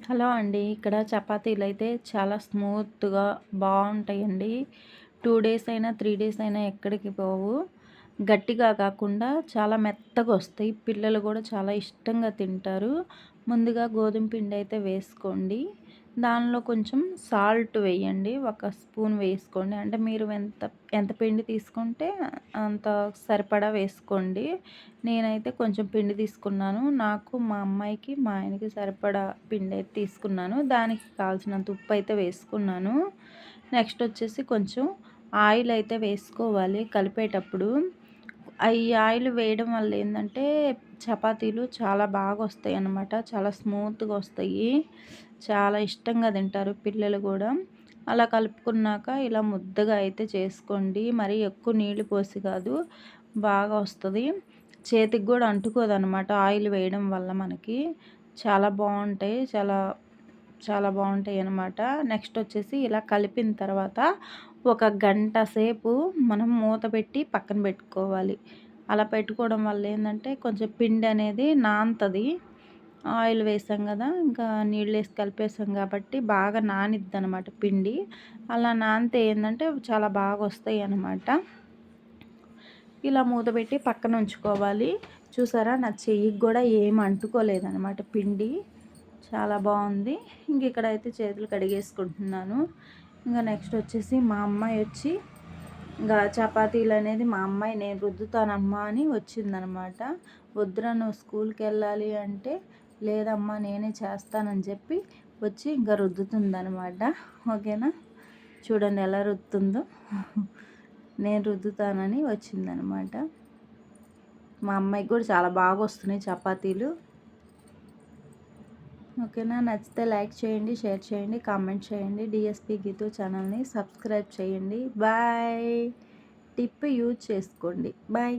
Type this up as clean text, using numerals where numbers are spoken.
Hello అండి. ఇక్కడ చపాతీలైతే చాలా స్మూత్‌గా బావుంటాయండి. 2 డేస్ అయినా, 3 డేస్ అయినా ఎక్కడికి పోవు. గట్టిగా కాకుండా చాలా మెత్తగొస్తాయి. పిల్లలు గూడా చాలా ఇష్టంగా తింటారు. ముందుగా గోధుమ పిండయితే వేసుకోండి. దానిలో కొంచెం సాల్ట్ వేయండి. ఒక స్పూన్ వేసుకోండి. అంటే మీరు ఎంత ఎంత పిండి తీసుకుంటే అంత సరిపడా వేసుకోండి. నేనైతే కొంచెం పిండి తీసుకున్నాను. నాకు, మా అమ్మాయికి, మా ఆయనకి సరిపడా పిండయితే తీసుకున్నాను. దానికి కావాల్సినంత ఉప్పయితే వేసుకున్నాను. నెక్స్ట్ వచ్చేసి కొంచెం ఆయిల్ అయితే వేసుకోవాలి కలిపేటప్పుడు. ఈ ఆయిల్ వేయడం వల్ల ఏందంటే చపాతీలు చాలా బాగొస్తాయన్నమాట. చాలా స్మూత్‌గా వస్తాయి. చాలా ఇష్టంగా తింటారు పిల్లలు గూడా. అలా కలుపుకున్నాక ఇలా ముద్దగా అయితే చేసుకోండి. మరీ ఎక్కువ నీళ్లు పోసి కాదు. బాగా వస్తది. చేతికి గూడా అంటుకోదనమాట ఆయిల్ వేయడం వల్ల మనకి. చాలా బావుంటాయి. చాలా చాలా బావుంటాయనమాట. నెక్స్ట్ వచ్చేసి ఇలా కలిపిన తర్వాత ఒక గంట సేపు మనం మూత పెట్టి పక్కన పెట్టుకోవాలి. అలా పెట్టుకోవడం వల్ల ఏందంటే కొంచెం పిండి అనేది నానతది. ఆయిల్ వేసాం గదా! ఇంకా నీళ్ళేసి కలిపేసాం కాబట్టి బాగా నానిద్దనమాట పిండి. అలా నానితే ఏందంటే చాలా బాగొస్తాయనమాట. ఇలా మూత పెట్టి పక్కన ఉంచుకోవాలి. చూసారా నా చెయ్యికి గూడా ఏం అంటుకోలేదనమాట పిండి. చాలా బావుంది. ఇక్కడైతే చేతులు కడిగేసుకుంటున్నాను. నెక్స్ట్ వచ్చేసి మా అమ్మాయి వచ్చి చపాతీలనేది మా అమ్మాయి నేను రుద్దుతానమ్మా అని వచ్చిందనమాట. వద్దురా నువ్వు స్కూల్‌కెళ్ళాలి అంటే, లేదమ్మా నేనే చేస్తానని చెప్పి వచ్చి రుద్దుతుందనమాట. ఓకేనా? చూడండి ఎలా రుద్దుతుందో. నేను రుద్దుతానని వచ్చిందనమాట. మా అమ్మాయికి కూడా చాలా బాగా వస్తున్నాయి చపాతీలు. ఓకేనా? నచ్చితే లైక్ చేయండి, షేర్ చేయండి, కామెంట్ చేయండి. డిఎస్‌పి గీతు ఛానల్‌ని సబ్స్క్రైబ్ చేయండి. బాయ్. టిప్ యూజ్ చేసుకోండి. బాయ్.